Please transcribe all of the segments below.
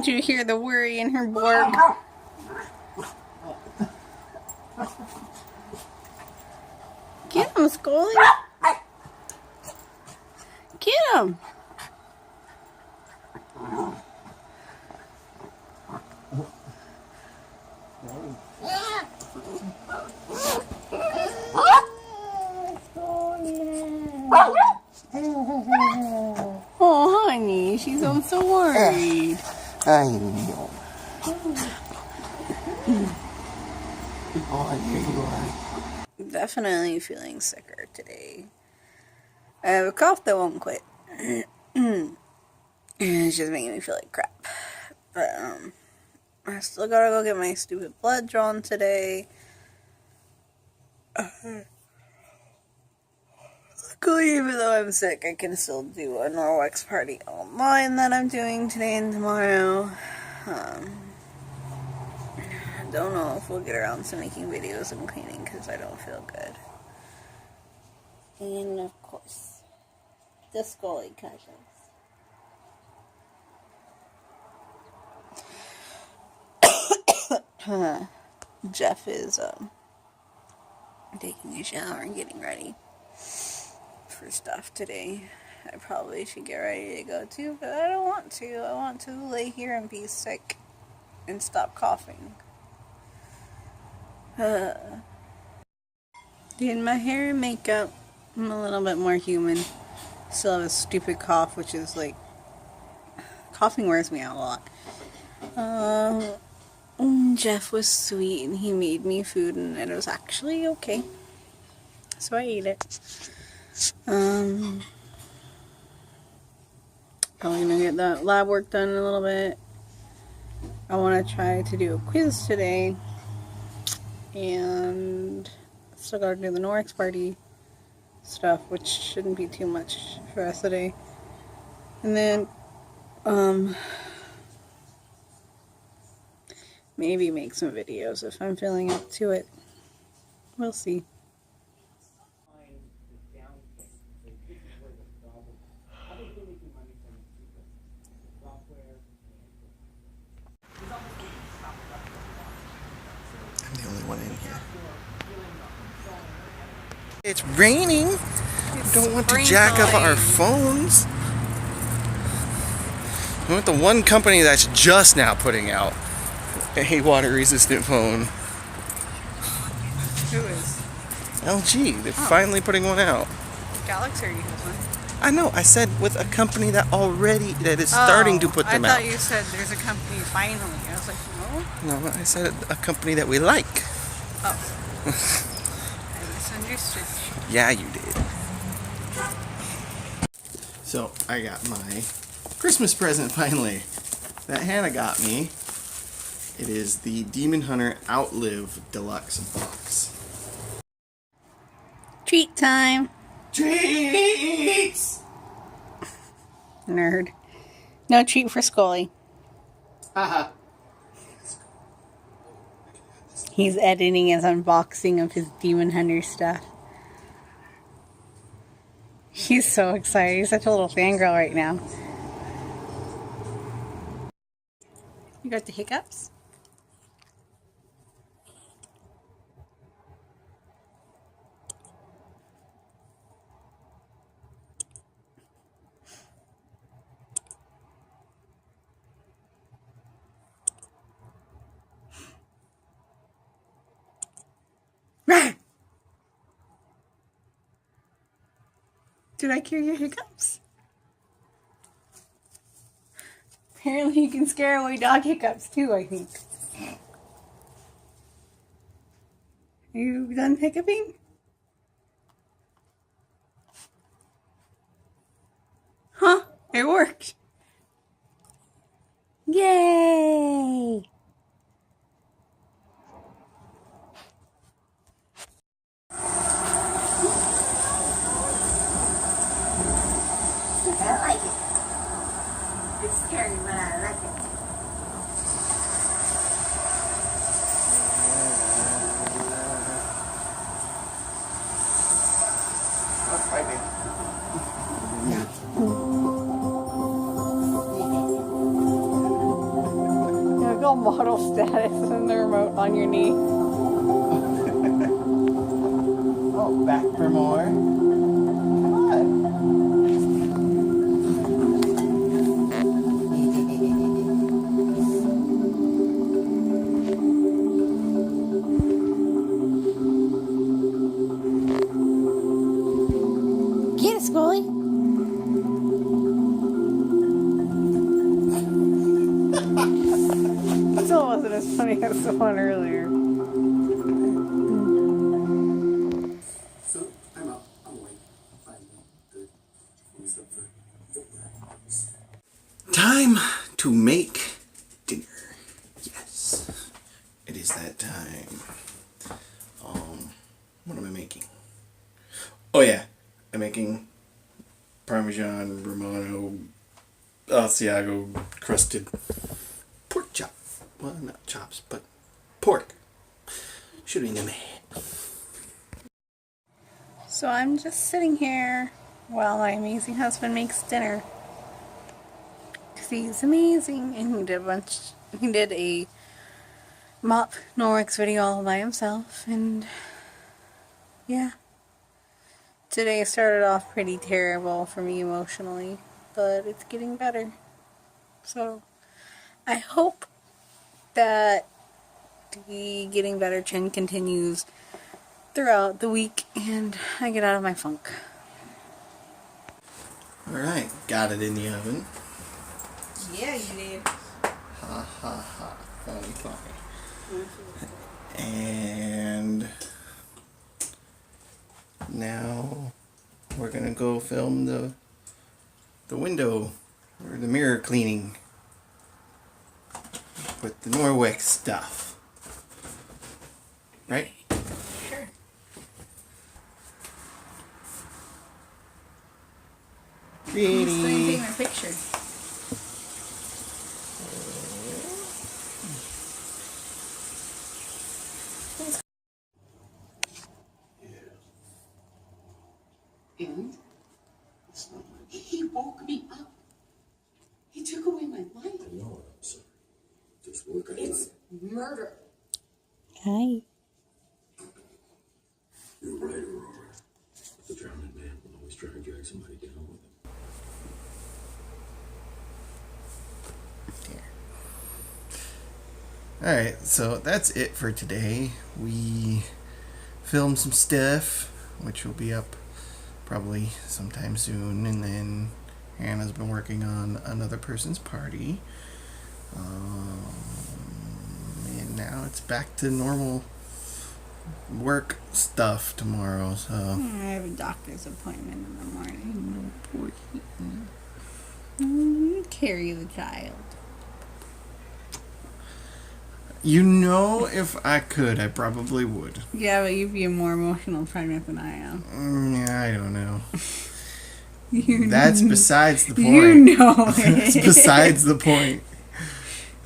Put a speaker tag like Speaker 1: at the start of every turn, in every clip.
Speaker 1: Don't you hear the worry in her bark? Get him, Scully. Get him. Oh, honey, she's so worried.
Speaker 2: I know. Oh, here you are.
Speaker 1: Definitely feeling sicker today. I have a cough that won't quit. It's just making me feel like crap. But, I still gotta go get my stupid blood drawn today. Luckily, even though I'm sick, I can still do a Norwex party online that I'm doing today and tomorrow. Don't know if we'll get around to making videos and cleaning because I don't feel good. And of course, the Scully cousins. Jeff is taking a shower and getting ready for stuff today. I probably should get ready to go too, but I don't want to. I want to lay here and be sick and stop coughing. Did my hair and makeup. I'm a little bit more human. Still have a stupid cough, which is like, coughing wears me out a lot. Jeff was sweet and he made me food and it was actually okay. So I ate it. Probably gonna get that lab work done in a little bit. I want to try to do a quiz today. And still gotta do the Norwex party stuff, which shouldn't be too much for us today. And then, maybe make some videos if I'm feeling up to it. We'll see.
Speaker 2: I'm the only one in here. It's raining. We don't want to jack up our phones. We want the one company that's just now putting out a water-resistant phone.
Speaker 1: Who is?
Speaker 2: LG. They're finally putting one out.
Speaker 1: Galaxy already has one.
Speaker 2: I know. I said with a company that is starting to put them out.
Speaker 1: I thought you said there's a company finally. I was like, no.
Speaker 2: No, I said a company that we like.
Speaker 1: Oh. I misunderstood.
Speaker 2: Yeah, you did. So, I got my Christmas present finally that Hannah got me. It is the Demon Hunter Outlive Deluxe box.
Speaker 1: Treat time.
Speaker 2: Treats!
Speaker 1: Nerd. No treat for Scully.
Speaker 2: Haha.
Speaker 1: He's editing his unboxing of his Demon Hunter stuff. He's so excited. He's such a little fangirl right now. You got the hiccups? Did I cure your hiccups? Apparently you can scare away dog hiccups too, I think. You done hiccuping? Huh? It worked. Yay!
Speaker 3: I like it. It's scary, but I like it.
Speaker 1: bottle status and the remote on your knee.
Speaker 2: Oh, back for more? Come on.
Speaker 1: Get it, Scully. Still wasn't as funny as the one earlier.
Speaker 2: So, I'm up. I'm awake. Good. Time to make dinner. Yes. It is that time. What am I making? Oh yeah. I'm making Parmesan Romano Asiago crusted pork chop. Well, not chops, but pork. Should have been in my head.
Speaker 1: So I'm just sitting here while my amazing husband makes dinner. 'Cause he's amazing, and he did a mop Norwex video all by himself, and yeah. Today started off pretty terrible for me emotionally, but it's getting better. So I hope that the getting better trend continues throughout the week and I get out of my funk.
Speaker 2: Alright, got it in the oven.
Speaker 1: Yeah, you did.
Speaker 2: Ha ha ha. Funny, funny. And now we're gonna go film the window or the mirror cleaning with the Norwex stuff. Right?
Speaker 1: Sure.
Speaker 2: Ready?
Speaker 1: My picture.
Speaker 4: And he woke me up. He took away my life.
Speaker 5: I know, I'm sorry. Just work on
Speaker 4: It's
Speaker 5: it.
Speaker 4: murder.
Speaker 1: Hi.
Speaker 5: You're right, Aurora. The drowning man will always try and drag somebody down with him.
Speaker 2: Alright, so that's it for today. We filmed some stuff, which will be up probably sometime soon, and then Hannah's been working on another person's party. And now it's back to normal work stuff tomorrow, so.
Speaker 1: I have a doctor's appointment in the morning.
Speaker 2: Poor
Speaker 1: Carry the child.
Speaker 2: You know, if I could, I probably would.
Speaker 1: Yeah, but you'd be more emotional pregnant than I am.
Speaker 2: Yeah, I don't know.
Speaker 1: You
Speaker 2: That's besides the point.
Speaker 1: You know it.
Speaker 2: That's besides the point.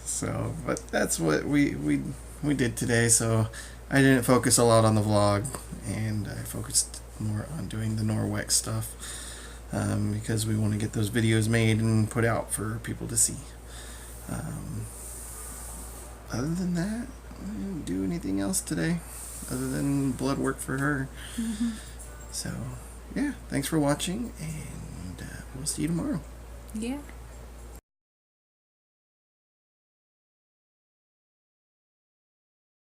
Speaker 2: So, but that's what we did today. So I didn't focus a lot on the vlog, and I focused more on doing the Norwex stuff because we want to get those videos made and put out for people to see. Other than that, I didn't do anything else today other than blood work for her.
Speaker 1: Mm-hmm.
Speaker 2: So, yeah, thanks for watching, and we'll see you tomorrow.
Speaker 1: Yeah.